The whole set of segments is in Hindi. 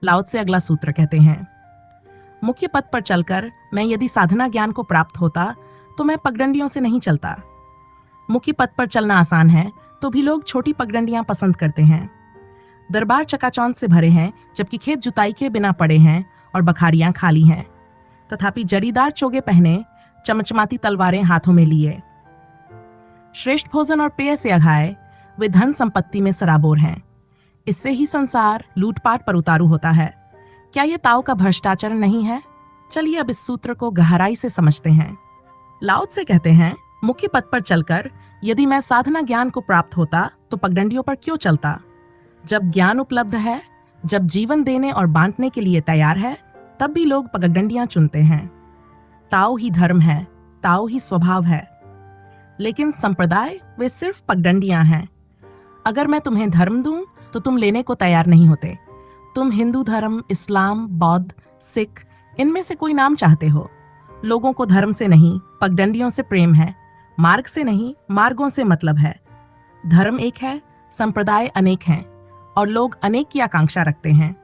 लाओ से अगला सूत्र कहते हैं, मुख्य पथ पर चलकर मैं यदि साधना ज्ञान को प्राप्त होता तो मैं पगडंडियों से नहीं चलता। मुख्य पथ पर चलना आसान है तो भी लोग छोटी पगडंडियां पसंद करते हैं। दरबार चकाचौंध से भरे हैं जबकि खेत जुताई के बिना पड़े हैं और बखारियां खाली हैं। तथापि जरीदार चोगे पहने, चमचमाती तलवारें हाथों में लिए, श्रेष्ठ भोजन और पेय से अघाए वे धन संपत्ति में सराबोर हैं। इससे ही संसार लूटपाट पर उतारू होता है। क्या ये ताओ का भ्रष्टाचार नहीं है? चलिए अब इस सूत्र को गहराई से समझते हैं। लाओ से कहते हैं, मुख्य पथ पर चलकर यदि मैं साधना ज्ञान को प्राप्त होता तो पगडंडियों पर क्यों चलता? जब ज्ञान उपलब्ध है, जब जीवन देने और बांटने के लिए तैयार है, तब भी लोग पगडंडियां चुनते हैं। ताओ ही धर्म है, ताओ ही स्वभाव है। लेकिन संप्रदाय वे सिर्फ पगडंडियां हैं। अगर मैं तुम्हें धर्म दूं तो तुम लेने को तैयार नहीं होते। तुम हिंदू धर्म, इस्लाम, बौद्ध, सिख, इनमें से कोई नाम चाहते हो। लोगों को धर्म से नहीं, पगडंडियों से प्रेम है। मार्ग से नहीं, मार्गों से मतलब है। धर्म एक है, संप्रदाय अनेक हैं और लोग अनेक की आकांक्षा रखते हैं।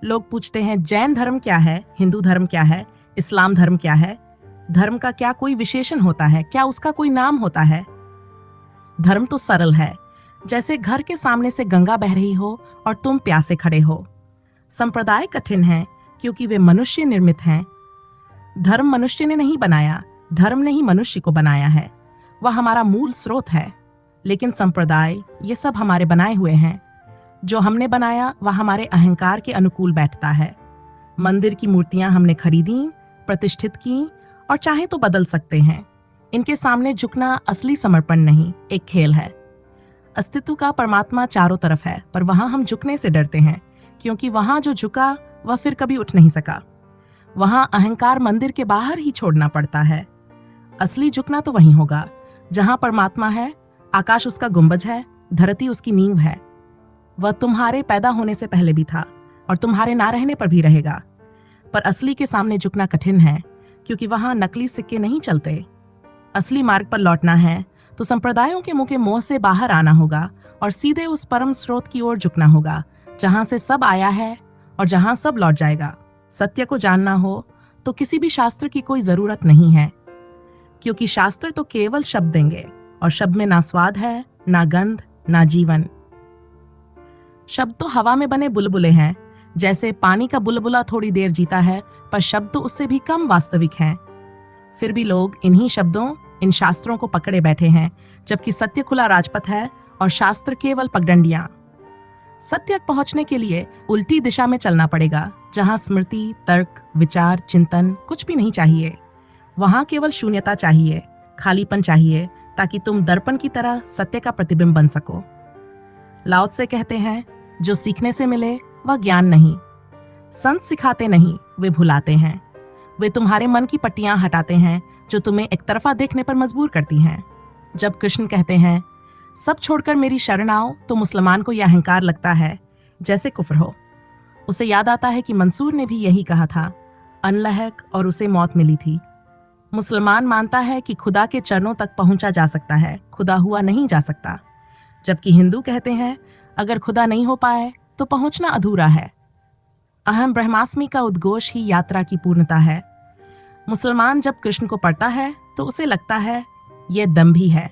लोग पूछते हैं, जैन धर्म क्या है, हिंदू धर्म क्या है, इस्लाम धर्म क्या है? धर्म का क्या कोई विशेषण होता है? क्या उसका कोई नाम होता है? धर्म तो सरल है, जैसे घर के सामने से गंगा बह रही हो और तुम प्यासे खड़े हो। संप्रदाय कठिन है क्योंकि वे मनुष्य निर्मित हैं। धर्म मनुष्य ने नहीं बनाया, धर्म ने ही मनुष्य को बनाया है। वह हमारा मूल स्रोत है। लेकिन संप्रदाय ये सब हमारे बनाए हुए हैं। जो हमने बनाया वह हमारे अहंकार के अनुकूल बैठता है। मंदिर की मूर्तियां हमने खरीदी, प्रतिष्ठित की और चाहे तो बदल सकते हैं। इनके सामने झुकना असली समर्पण नहीं, एक खेल है। अस्तित्व का परमात्मा चारों तरफ है, पर वहां हम झुकने से डरते हैं क्योंकि वहां जो झुका वह फिर कभी उठ नहीं सका। वहां अहंकार मंदिर के बाहर ही छोड़ना पड़ता है। असली झुकना तो वहीं होगा जहां परमात्मा है, आकाश उसका गुंबज है, धरती उसकी नींव है। वह तुम्हारे पैदा होने से पहले भी था और तुम्हारे ना रहने पर भी रहेगा। पर असली के सामने झुकना कठिन है क्योंकि वहां नकली सिक्के नहीं चलते। असली मार्ग पर लौटना है तो संप्रदायों के मुंह के मोह से बाहर आना होगा और सीधे उस परम स्रोत की ओर झुकना होगा जहां से सब आया है और जहां सब लौट जाएगा। सत्य को जानना हो तो किसी भी शास्त्र की कोई जरूरत नहीं है, क्योंकि शास्त्र तो केवल शब्द देंगे और शब्द में ना स्वाद है, ना गंध, ना जीवन। शब्द तो हवा में बने बुलबुले हैं। जैसे पानी का बुलबुला थोड़ी देर जीता है, पर शब्द तो उससे भी कम वास्तविक हैं। फिर भी लोग इन्हीं शब्दों, इन शास्त्रों को पकड़े बैठे हैं, जबकि सत्य खुला राजपथ है और शास्त्र केवल पगडंडियां। सत्य तक पहुंचने के लिए उल्टी दिशा में चलना पड़ेगा, जहां स्मृति, तर्क, विचार, चिंतन कुछ भी नहीं चाहिए। वहां केवल शून्यता चाहिए, खालीपन चाहिए, ताकि तुम दर्पण की तरह सत्य का प्रतिबिंब बन सको। लाओ से कहते हैं, जो सीखने से मिले वह ज्ञान नहीं। संत सिखाते नहीं, वे भुलाते हैं। वे तुम्हारे मन की पट्टियां हटाते हैं जो तुम्हें एक तरफा देखने पर मजबूर करती हैं। जब कृष्ण कहते हैं, सब छोड़कर मेरी शरण आओ, तो मुसलमान को यह अहंकार लगता है जैसे कुफ्र हो। उसे याद आता है कि मंसूर ने भी यही कहा था, अनलहक, और उसे मौत मिली थी। मुसलमान मानता है कि खुदा के चरणों तक पहुंचा जा सकता है, खुदा हुआ नहीं जा सकता। जबकि हिंदू कहते हैं, अगर खुदा नहीं हो पाए तो पहुंचना अधूरा है। अहम ब्रह्मास्मि का उद्घोष ही यात्रा की पूर्णता है। मुसलमान जब कृष्ण को पढ़ता है तो उसे लगता है यह दंभी है।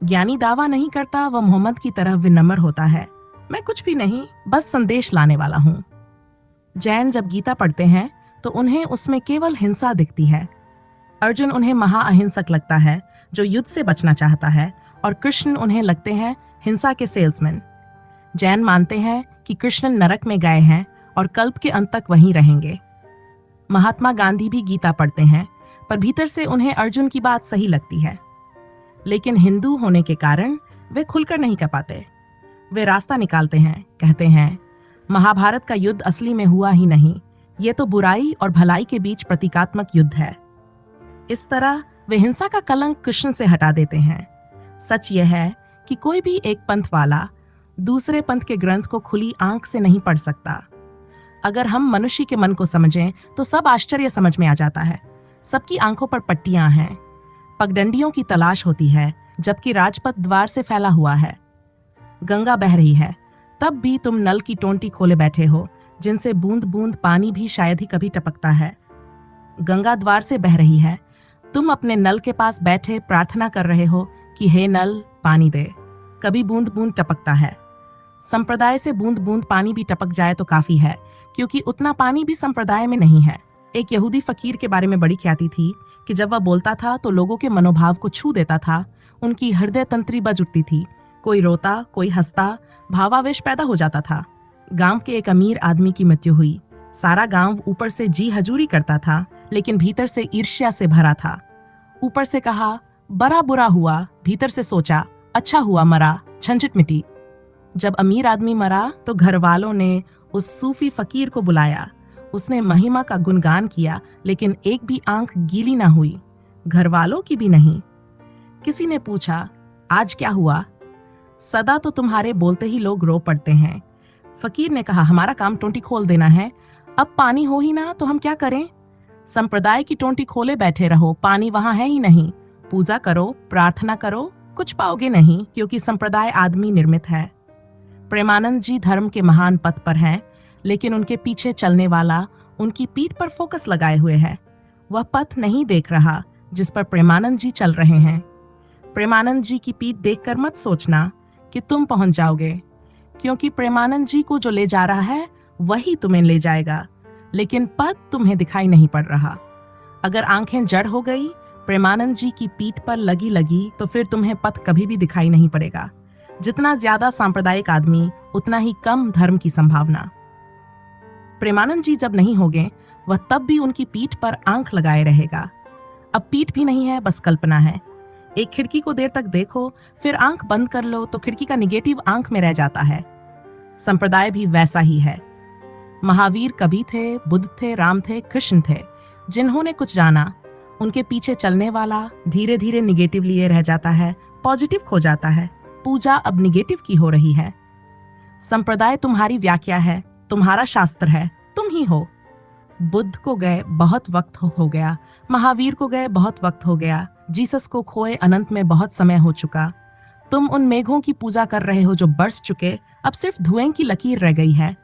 ज्ञानी दावा नहीं करता, वह मोहम्मद की तरह विनम्र होता है, मैं कुछ भी नहीं, बस संदेश लाने वाला हूं। जैन जब गीता पढ़ते हैं तो उन्हें उसमें केवल हिंसा दिखती है। अर्जुन उन्हें महाअहिंसक लगता है जो युद्ध से बचना चाहता है, और कृष्ण उन्हें लगते हैं हिंसा के सेल्समैन। जैन मानते हैं कि कृष्ण नरक में गए हैं और कल्प के अंत तक वहीं रहेंगे। महात्मा गांधी भी गीता पढ़ते हैं, पर भीतर से उन्हें अर्जुन की बात सही लगती है। लेकिन हिंदू होने के कारण वे खुलकर नहीं कर पाते। वे रास्ता निकालते हैं, कहते हैं, महाभारत का युद्ध असली में हुआ ही नहीं, ये तो बुराई और भलाई के बीच प्रतीकात्मक युद्ध है। इस तरह वे हिंसा का कलंक कृष्ण से हटा देते हैं। सच यह है कि कोई भी एक पंथ वाला दूसरे पंथ के ग्रंथ को खुली आंख से नहीं पढ़ सकता। अगर हम मनुष्य के मन को समझें तो सब आश्चर्य समझ में आ जाता है। सबकी आंखों पर पट्टियां हैं, पगडंडियों की तलाश होती है, जबकि राजपथ द्वार से फैला हुआ है। गंगा बह रही है, तब भी तुम नल की टोंटी खोले बैठे हो, जिनसे बूंद बूंद पानी भी शायद ही कभी टपकता है। गंगा द्वार से बह रही है, तुम अपने नल के पास बैठे प्रार्थना कर रहे हो कि हे नल पानी दे। कभी बूंद बूंद टपकता है। संप्रदाय से बूंद बूंद पानी भी टपक जाए तो काफी है, क्योंकि उतना पानी भी संप्रदाय में नहीं है। एक यहूदी फकीर के बारे में बड़ी ख्याति थी कि जब वह बोलता था तो लोगों के मनोभाव को छू देता था। उनकी हृदय तंत्री बज उठती थी। कोई रोता, कोई हंसता, भावावेश पैदा हो जाता था। गांव के एक अमीर आदमी की मृत्यु हुई। सारा गांव ऊपर से जी हजूरी करता था, लेकिन भीतर से ईर्ष्या से भरा था। ऊपर से कहा बड़ा बुरा हुआ, भीतर से सोचा अच्छा हुआ मरा, झंझट मिटी। जब अमीर आदमी मरा तो घर वालों ने उस सूफी फकीर को बुलाया। उसने महिमा का गुणगान किया, लेकिन एक भी आंख गीली ना हुई, घर वालों की भी नहीं। किसी ने पूछा आज क्या हुआ? सदा तो तुम्हारे बोलते ही लोग रो पड़ते हैं। फकीर ने कहा हमारा काम टोंटी खोल देना है, अब पानी हो ही ना तो हम क्या करें? संप्रदाय की टोंटी खोले बैठे रहो, पानी वहां है ही नहीं। पूजा करो, प्रार्थना करो, कुछ पाओगे नहीं, क्योंकि संप्रदाय आदमी निर्मित है। प्रेमानंद जी धर्म के महान पथ पर हैं, लेकिन उनके पीछे चलने वाला उनकी पीठ पर फोकस लगाए हुए है। वह पथ नहीं देख रहा जिस पर प्रेमानंद जी चल रहे हैं। प्रेमानंद जी की पीठ देखकर मत सोचना कि तुम पहुंच जाओगे, क्योंकि प्रेमानंद जी को जो ले जा रहा है वही तुम्हें ले जाएगा, लेकिन पथ तुम्हें दिखाई नहीं पड़ रहा। अगर आंखें जड़ हो गई प्रेमानंद जी की पीठ पर लगी लगी तो फिर तुम्हें पथ कभी भी दिखाई नहीं पड़ेगा। जितना ज्यादा सांप्रदायिक आदमी उतना ही कम धर्म की संभावना। प्रेमानंद जी जब नहीं होंगे वह तब भी उनकी पीठ पर आंख लगाए रहेगा। अब पीठ भी नहीं है, बस कल्पना है। एक खिड़की को देर तक देखो, फिर आंख बंद कर लो तो खिड़की का निगेटिव आंख में रह जाता है। संप्रदाय भी वैसा ही है। महावीर कबीर थे, बुद्ध थे, राम थे, कृष्ण थे। जिन्होंने कुछ जाना, उनके पीछे चलने वाला धीरे धीरे निगेटिव लिए रह जाता है, पॉजिटिव खो जाता है। पूजा अब निगेटिव की हो रही है। संप्रदाय तुम्हारी व्याख्या है, तुम्हारा शास्त्र है, तुम ही हो। बुद्ध को गए बहुत वक्त हो गया, महावीर को गए बहुत वक्त हो गया, जीसस को खोए अनंत में बहुत समय हो चुका। तुम उन मेघों की पूजा कर रहे हो जो बरस चुके, अब सिर्फ धुएं की लकीर रह गई है।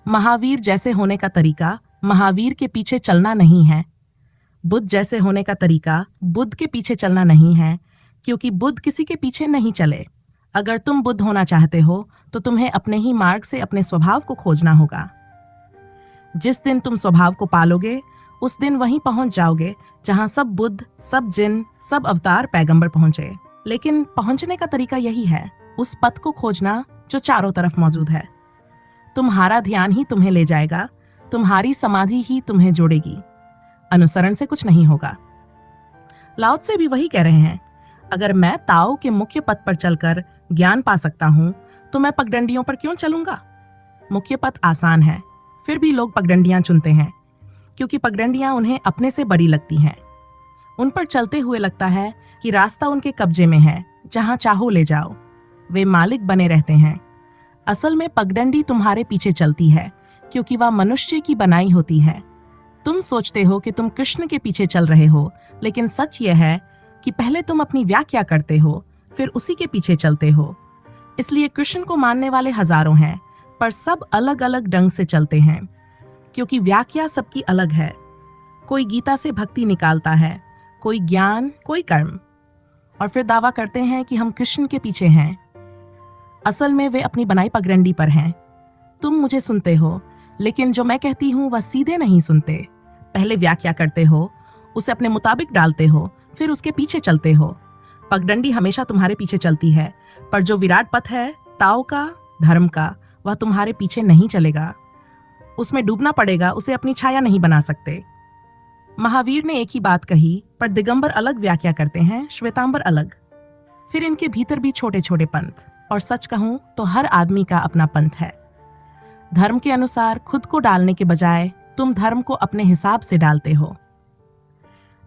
महावीर जैसे होने का तरीका महावीर के पीछे चलना नहीं है। बुद्ध जैसे होने का तरीका बुद्ध के पीछे चलना नहीं है, क्योंकि बुद्ध किसी के पीछे नहीं चले। अगर तुम बुद्ध होना चाहते हो तो तुम्हें अपने ही मार्ग से अपने स्वभाव को खोजना होगा। जिस दिन तुम स्वभाव को पालोगे उस दिन वहीं पहुंच जाओगे जहां सब बुद्ध, सब जिन, सब अवतार पैगंबर पहुंचे। लेकिन पहुंचने का तरीका यही है, उस पथ को खोजना जो चारों तरफ मौजूद है। तुम्हारा ध्यान ही तुम्हें ले जाएगा, तुम्हारी समाधि ही तुम्हें जोड़ेगी। अनुसरण से कुछ नहीं होगा। लाओ त्से भी वही कह रहे हैं। अगर मैं ताओ के मुख्य पथ पर चलकर ज्ञान पा सकता हूं तो मैं पगडंडियों पर क्यों चलूंगा? मुख्य पथ आसान है, फिर भी लोग पगडंडियां चुनते हैं, क्योंकि पगडंडियां उन्हें अपने से बड़ी लगती हैं। उन पर चलते हुए लगता है कि रास्ता उनके कब्जे में है, जहां चाहो ले जाओ। वे मालिक बने रहते हैं। असल में पगडंडी तुम्हारे पीछे चलती है, क्योंकि वह मनुष्य की बनाई होती है। तुम सोचते हो कि तुम कृष्ण के पीछे चल रहे हो, लेकिन सच यह है कि पहले तुम अपनी व्याख्या करते हो, फिर उसी के पीछे चलते हो। इसलिए कृष्ण को मानने वाले हजारों हैं, पर सब अलग अलग ढंग से चलते हैं, क्योंकि व्याख्या सबकी अलग है। कोई गीता से भक्ति निकालता है, कोई ज्ञान, कोई कर्म, और फिर दावा करते हैं कि हम कृष्ण के पीछे हैं। असल में वे अपनी बनाई पगडंडी पर हैं। तुम मुझे सुनते हो, लेकिन जो मैं कहती हूं वह सीधे नहीं सुनते। पहले व्याख्या करते हो, उसे अपने मुताबिक डालते हो, फिर उसके पीछे चलते हो। पगडंडी हमेशा तुम्हारे पीछे चलती है, पर जो विराट पथ है ताओ का, धर्म का, वह तुम्हारे पीछे नहीं चलेगा। उसमें डूबना पड़ेगा, उसे अपनी छाया नहीं बना सकते। महावीर ने एक ही बात कही, पर दिगंबर अलग व्याख्या करते हैं, श्वेतांबर अलग। फिर इनके भीतर भी छोटे छोटे पंथ, और सच कहूं तो हर आदमी का अपना पंथ है। धर्म के अनुसार खुद को डालने के बजाय तुम धर्म को अपने हिसाब से डालते हो।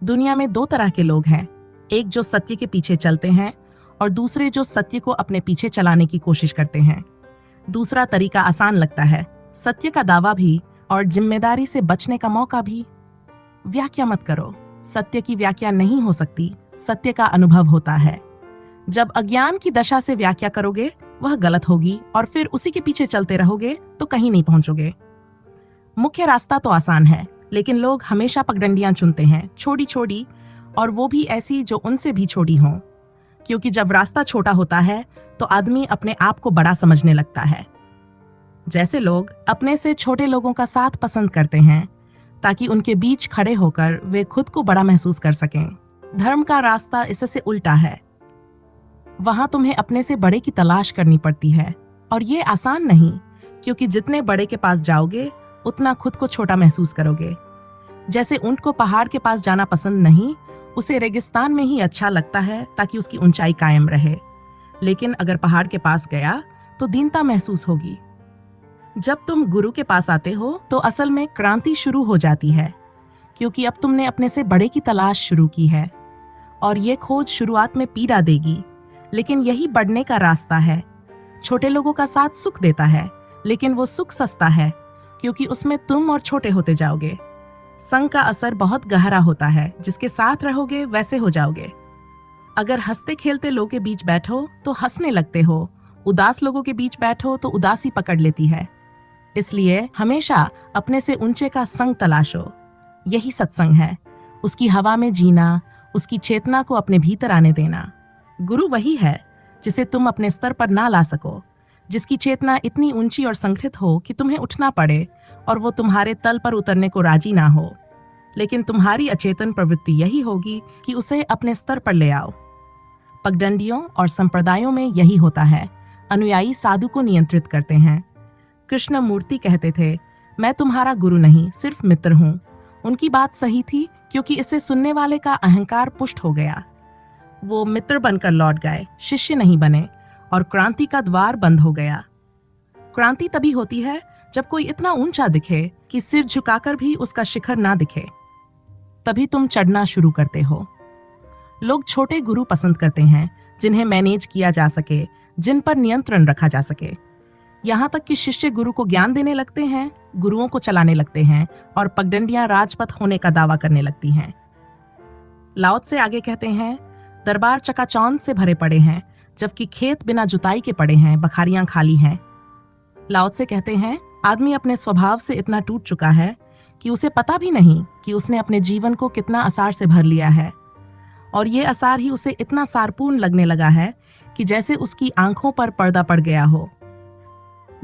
दुनिया में दो तरह के लोग हैं, एक जो सत्य के पीछे चलते हैं और दूसरे जो सत्य को अपने पीछे चलाने की कोशिश करते हैं। दूसरा तरीका आसान लगता है, सत्य का दावा भी और जिम्मेदारी से बचने का मौका भी। व्याख्या मत करो, सत्य की व्याख्या नहीं हो सकती, सत्य का अनुभव होता है। जब अज्ञान की दशा से व्याख्या करोगे वह गलत होगी, और फिर उसी के पीछे चलते रहोगे तो कहीं नहीं पहुंचोगे। मुख्य रास्ता तो आसान है, लेकिन लोग हमेशा पगडंडियां चुनते हैं, छोटी छोटी, और वो भी ऐसी जो उनसे भी छोटी हों, क्योंकि जब रास्ता छोटा होता है तो आदमी अपने आप को बड़ा समझने लगता है। जैसे लोग अपने से छोटे लोगों का साथ पसंद करते हैं ताकि उनके बीच खड़े होकर वे खुद को बड़ा महसूस कर सकें। धर्म का रास्ता इससे उल्टा है। वहां तुम्हें अपने से बड़े की तलाश करनी पड़ती है, और ये आसान नहीं, क्योंकि जितने बड़े के पास जाओगे उतना खुद को छोटा महसूस करोगे। जैसे ऊंट को पहाड़ के पास जाना पसंद नहीं, उसे रेगिस्तान में ही अच्छा लगता है ताकि उसकी ऊंचाई कायम रहे। लेकिन अगर पहाड़ के पास गया तो दीनता महसूस होगी। जब तुम गुरु के पास आते हो तो असल में क्रांति शुरू हो जाती है, क्योंकि अब तुमने अपने से बड़े की तलाश शुरू की है, और ये खोज शुरुआत में पीड़ा देगी, लेकिन यही बढ़ने का रास्ता है। छोटे लोगों का साथ सुख देता है, लेकिन वो सुख सस्ता है, क्योंकि उसमें तुम और छोटे होते जाओगे। संग का असर बहुत गहरा होता है, जिसके साथ रहोगे वैसे हो जाओगे। अगर हंसते खेलते लोगों के बीच बैठो तो हंसने लगते हो, उदास लोगों के बीच बैठो तो उदासी पकड़ लेती है। इसलिए हमेशा अपने से ऊंचे का संग तलाशो। यही सत्संग है, उसकी हवा में जीना, उसकी चेतना को अपने भीतर आने देना। गुरु वही है जिसे तुम अपने स्तर पर ना ला सको, जिसकी चेतना इतनी ऊंची और संगठित हो कि तुम्हें उठना पड़े और वो तुम्हारे तल पर उतरने को राजी ना हो। लेकिन तुम्हारी अचेतन प्रवृत्ति यही होगी कि उसे अपने स्तर पर ले आओ। पगडंडियों और संप्रदायों में यही होता है। अनुयायी साधु को नियंत्रित करते हैं। कृष्ण मूर्ति कहते थे, मैं तुम्हारा गुरु नहीं, सिर्फ मित्र हूँ। उनकी बात सही थी, क्योंकि इसे सुनने वाले का अहंकार पुष्ट हो गया। वो मित्र बनकर लौट गए, शिष्य नहीं बने, और क्रांति का द्वार बंद हो गया। क्रांति तभी होती है जब कोई इतना ऊंचा दिखे कि सिर झुकाकर भी उसका शिखर ना दिखे। तभी तुम चढ़ना शुरू करते हो। लोग छोटे गुरु पसंद करते हैं, जिन्हें मैनेज किया जा सके, जिन पर नियंत्रण रखा जा सके। यहाँ तक कि शिष्य गुरु को ज्ञान देने लगते हैं, गुरुओं को चलाने लगते हैं, और पगडंडियां राजपथ होने का दावा करने लगती हैं। लाओ त्से आगे कहते हैं, दरबार चकाचौंध से भरे पड़े हैं, जबकि खेत बिना जुताई के पड़े हैं, बखारियां खाली हैं। लाओ त्से कहते हैं, आदमी अपने स्वभाव से इतना टूट चुका है कि उसे पता भी नहीं कि उसने अपने जीवन को कितना असार से भर लिया है, और ये असार ही उसे इतना सारपूर्ण लगने लगा है कि जैसे उसकी आंखों पर पर्दा पड़ गया हो।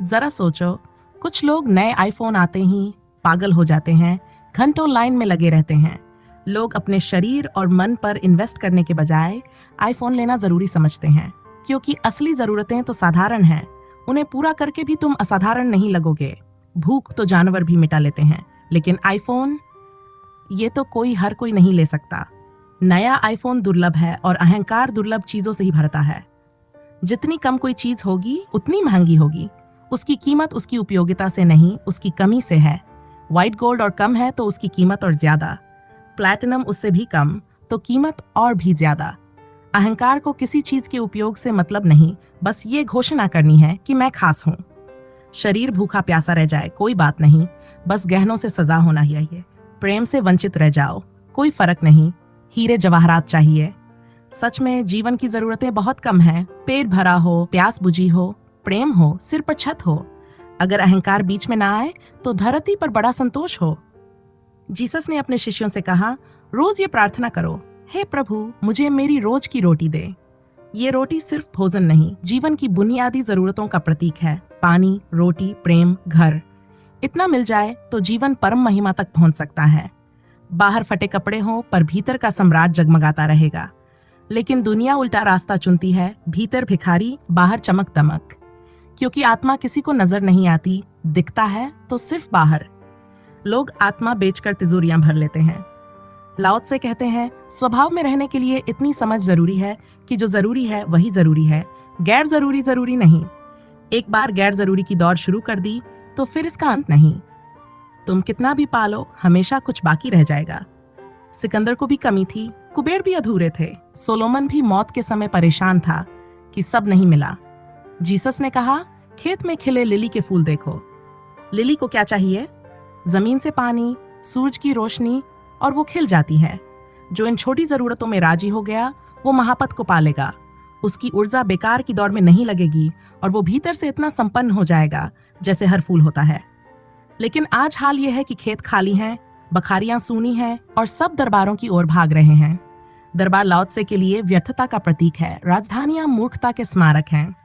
जरा सोचो, कुछ लोग नए आईफोन आते ही पागल हो जाते हैं, घंटों लाइन में लगे रहते हैं। लोग अपने शरीर और मन पर इन्वेस्ट करने के बजाय आईफोन लेना जरूरी समझते हैं, क्योंकि असली जरूरतें तो साधारण हैं। उन्हें पूरा करके भी तुम असाधारण नहीं लगोगे। भूख तो जानवर भी मिटा लेते हैं, लेकिन आईफोन, ये तो हर कोई नहीं ले सकता। नया आईफोन दुर्लभ है, और अहंकार दुर्लभ चीजों से ही भरता है। जितनी कम कोई चीज होगी उतनी महंगी होगी। उसकी कीमत उसकी उपयोगिता से नहीं, उसकी कमी से है। व्हाइट गोल्ड और कम है तो उसकी कीमत और ज्यादा। प्लैटिनम उससे भी कम तो कीमत और भी ज्यादा। अहंकार को किसी चीज के उपयोग से मतलब नहीं, बस ये घोषणा करनी है कि मैं खास हूं। शरीर भूखा प्यासा रह जाए, कोई बात नहीं, बस गहनों से सजा होना चाहिए। प्रेम से वंचित रह जाओ, कोई फर्क नहीं, हीरे जवाहरात चाहिए। सच में जीवन की जरूरतें बहुत कम हैं। पेट भरा हो, प्यास बुझी हो, प्रेम हो, सिर पर छत हो। अगर अहंकार बीच में ना आए तो धरती पर बड़ा संतोष हो। जीसस ने अपने शिष्यों से कहा, रोज ये प्रार्थना करो, हे प्रभु, मुझे मेरी रोज की रोटी दे। ये रोटी सिर्फ भोजन नहीं, जीवन की बुनियादी जरूरतों का प्रतीक है। पानी, रोटी, प्रेम, घर, इतना मिल जाए तो जीवन परम महिमा तक पहुंच सकता है। बाहर फटे कपड़े हों पर भीतर का सम्राट जगमगाता रहेगा। लेकिन दुनिया उल्टा रास्ता चुनती है, भीतर भिखारी, बाहर चमक दमक। क्योंकि आत्मा किसी को नजर नहीं आती, दिखता है तो सिर्फ बाहर। लोग आत्मा बेचकर तिजोरियां भर लेते हैं। लाओ त्से कहते हैं, स्वभाव में रहने के लिए इतनी समझ जरूरी है कि जो जरूरी है वही जरूरी है, गैर जरूरी जरूरी नहीं। एक बार गैर जरूरी की दौड़ शुरू कर दी तो फिर इसका अंत नहीं। तुम कितना भी पालो, हमेशा कुछ बाकी रह जाएगा। सिकंदर को भी कमी थी, कुबेर भी अधूरे थे, सोलोमन भी मौत के समय परेशान था कि सब नहीं मिला। जीसस ने कहा, खेत में खिले लिली के फूल देखो। लिली को क्या चाहिए? जमीन से पानी, सूरज की रोशनी, और वो खिल जाती है। जो इन छोटी जरूरतों में राजी हो गया वो महापद को पालेगा। उसकी ऊर्जा बेकार की दौड़ में नहीं लगेगी, और वो भीतर से इतना संपन्न हो जाएगा जैसे हर फूल होता है। लेकिन आज हाल यह है कि खेत खाली हैं, बखारियां सूनी हैं और सब दरबारों की ओर भाग रहे हैं। दरबार लाओ त्से के लिए व्यर्थता का प्रतीक है, राजधानियां मूर्खता के स्मारक हैं।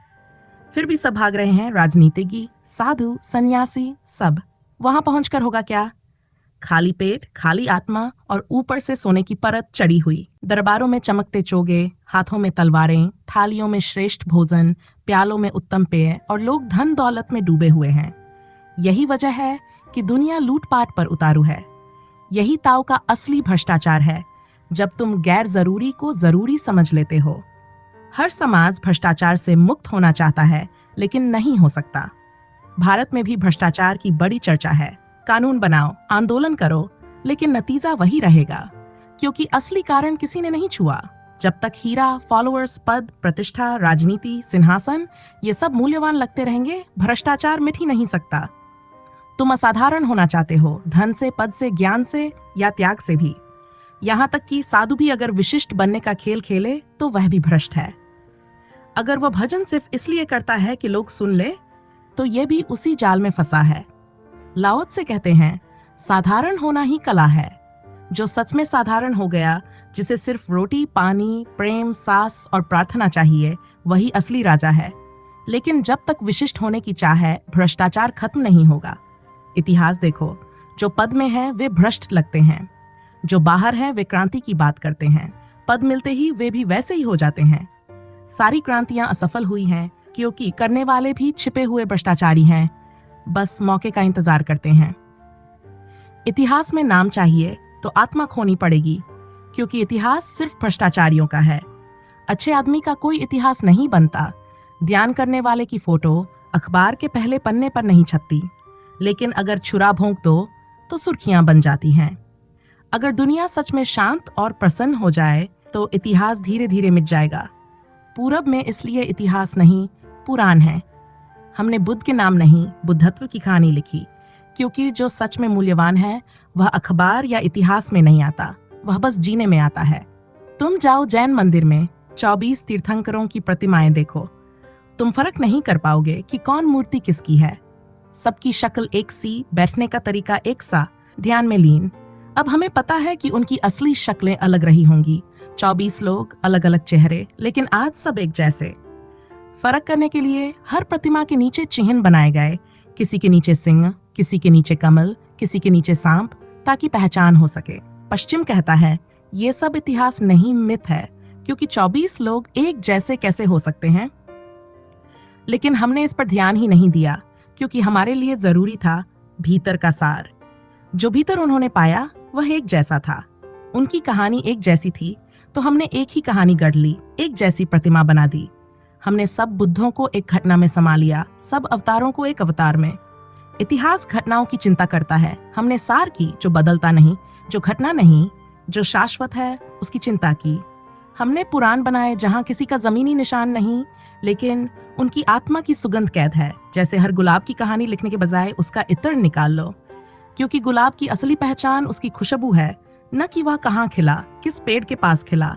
फिर भी सब भाग रहे हैं, राजनीतिज्ञ, साधु, सन्यासी, सब। वहां पहुंचकर होगा क्या? खाली पेट, खाली आत्मा और ऊपर से सोने की परत चढ़ी हुई। दरबारों में चमकते चोगे, हाथों में तलवारें, थालियों में श्रेष्ठ भोजन, प्यालों में उत्तम पेय और लोग धन दौलत में डूबे हुए हैं। यही वजह है कि दुनिया लूटपाट पर उतारू है। यही ताव का असली भ्रष्टाचार है, जब तुम गैर जरूरी को जरूरी समझ लेते हो। हर समाज भ्रष्टाचार से मुक्त होना चाहता है, लेकिन नहीं हो सकता। भारत में भी भ्रष्टाचार की बड़ी चर्चा है। कानून बनाओ, आंदोलन करो, लेकिन नतीजा वही रहेगा, क्योंकि असली कारण किसी ने नहीं छुआ। जब तक हीरा, फॉलोअर्स, पद, प्रतिष्ठा, राजनीति, सिंहासन ये सब मूल्यवान लगते रहेंगे, भ्रष्टाचार मिट ही नहीं सकता। तुम असाधारण होना चाहते हो, धन से, पद से, ज्ञान से या त्याग से भी। यहां तक कि साधु भी अगर विशिष्ट बनने का खेल खेले तो वह भी भ्रष्ट है। अगर वह भजन सिर्फ इसलिए करता है कि लोग सुन ले, तो यह भी उसी जाल में फंसा है। लाओ त्से कहते हैं, साधारण होना ही कला है। जो सच में साधारण हो गया, जिसे सिर्फ रोटी, पानी, प्रेम, सास और प्रार्थना चाहिए, वही असली राजा है। लेकिन जब तक विशिष्ट होने की चाह है, भ्रष्टाचार खत्म नहीं होगा। इतिहास देखो, जो पद में है वे भ्रष्ट लगते हैं, जो बाहर है वे क्रांति की बात करते हैं, पद मिलते ही वे भी वैसे ही हो जाते हैं। सारी क्रांतियां असफल हुई हैं, क्योंकि करने वाले भी छिपे हुए भ्रष्टाचारी हैं, बस मौके का इंतजार करते हैं। इतिहास में नाम चाहिए तो आत्मा खोनी पड़ेगी, क्योंकि इतिहास सिर्फ भ्रष्टाचारियों का है। अच्छे आदमी का कोई इतिहास नहीं बनता। ध्यान करने वाले की फोटो अखबार के पहले पन्ने पर नहीं छपती, लेकिन अगर छुरा भोंक दो तो सुर्खियां बन जाती हैं। अगर दुनिया सच में शांत और प्रसन्न हो जाए तो इतिहास धीरे धीरे मिट जाएगा। पूरब में इसलिए इतिहास नहीं, पुराण है। हमने बुद्ध के नाम नहीं, बुद्धत्व की कहानी लिखी, क्योंकि जो सच में मूल्यवान है वह अखबार या इतिहास में नहीं आता, वह बस जीने में आता है। तुम जाओ जैन मंदिर में, 24 तीर्थंकरों की प्रतिमाएं देखो, तुम फर्क नहीं कर पाओगे कि कौन मूर्ति किसकी है। सबकी शक्ल एक सी, बैठने का तरीका एक सा, ध्यान में लीन। अब हमें पता है कि उनकी असली शक्लें अलग रही होंगी, 24 लोग, अलग अलग चेहरे, लेकिन आज सब एक जैसे। फर्क करने के लिए हर प्रतिमा के नीचे चिन्ह बनाए गए, किसी के नीचे सिंह, किसी के नीचे कमल, किसी के नीचे सांप, ताकि पहचान हो सके। पश्चिम कहता है ये सब इतिहास नहीं, मिथ है, क्योंकि 24 लोग एक जैसे कैसे हो सकते हैं। लेकिन हमने इस पर ध्यान ही नहीं दिया, क्योंकि हमारे लिए जरूरी था भीतर का सार। जो भीतर उन्होंने पाया वह एक जैसा था। उनकी कहानी एक जैसी थी, तो हमने एक ही कहानी गढ़ ली, एक जैसी प्रतिमा बना दी। हमने सब बुद्धों को एक घटना में समा लिया, सब अवतारों को एक अवतार में। इतिहास घटनाओं की चिंता करता है, हमने सार की, जो बदलता नहीं, जो घटना नहीं, जो शाश्वत है, उसकी चिंता की। हमने पुराण बनाए जहां किसी का जमीनी निशान नहीं, लेकिन उनकी आत्मा की सुगंध कैद है। जैसे हर गुलाब की कहानी लिखने के बजाय उसका इत्र निकाल लो, क्योंकि गुलाब की असली पहचान उसकी खुशबू है, न कि वह कहाँ खिला, किस पेड़ के पास खिला।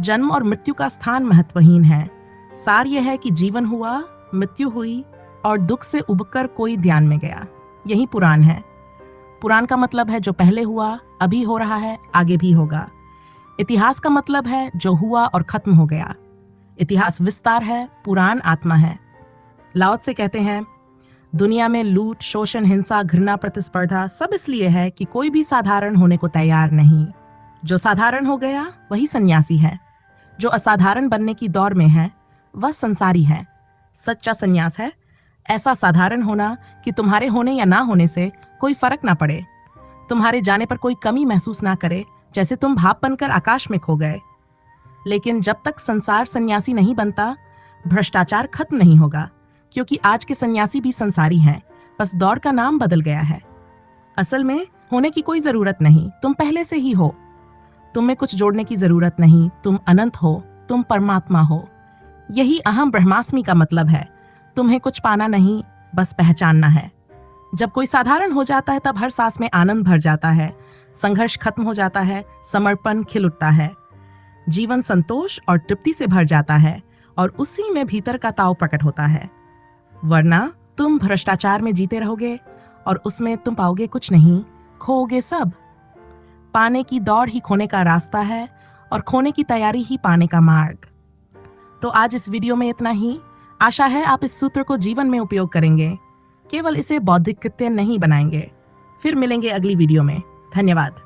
जन्म और मृत्यु का स्थान महत्वहीन है। सार यह है कि जीवन हुआ, मृत्यु हुई और दुख से उबकर कोई ध्यान में गया। यही पुराण है। पुराण का मतलब है जो पहले हुआ, अभी हो रहा है, आगे भी होगा। इतिहास का मतलब है जो हुआ और खत्म हो गया। इतिहास विस्तार है, पुराण आत्मा है। लाओ त्से कहते हैं, दुनिया में लूट, शोषण, हिंसा, घृणा, प्रतिस्पर्धा सब इसलिए है कि कोई भी साधारण होने को तैयार नहीं। जो साधारण हो गया वही सन्यासी है। जो असाधारण बनने की दौड़ में है वह संसारी है। सच्चा सन्यास है ऐसा साधारण होना कि तुम्हारे होने या ना होने से कोई फर्क ना पड़े, तुम्हारे जाने पर कोई कमी महसूस ना करे, जैसे तुम भाप बनकर आकाश में खो गए। लेकिन जब तक संसार सन्यासी नहीं बनता, भ्रष्टाचार खत्म नहीं होगा, क्योंकि आज के सन्यासी भी संसारी हैं, बस दौड़ का नाम बदल गया है। असल में होने की कोई जरूरत नहीं, तुम पहले से ही हो। तुम्हें कुछ जोड़ने की जरूरत नहीं, तुम अनंत हो, तुम परमात्मा हो। यही अहम ब्रह्मास्मि का मतलब है। तुम्हें कुछ पाना नहीं, बस पहचानना है। जब कोई साधारण हो जाता है तब हर सांस में आनंद भर जाता है, संघर्ष खत्म हो जाता है, समर्पण खिल उठता है, जीवन संतोष और तृप्ति से भर जाता है, और उसी में भीतर का ताव प्रकट होता है। वरना तुम भ्रष्टाचार में जीते रहोगे और उसमें तुम पाओगे कुछ नहीं, खोओगे सब। पाने की दौड़ ही खोने का रास्ता है और खोने की तैयारी ही पाने का मार्ग। तो आज इस वीडियो में इतना ही। आशा है आप इस सूत्र को जीवन में उपयोग करेंगे, केवल इसे बौद्धिक कृत्य नहीं बनाएंगे। फिर मिलेंगे अगली वीडियो में। धन्यवाद।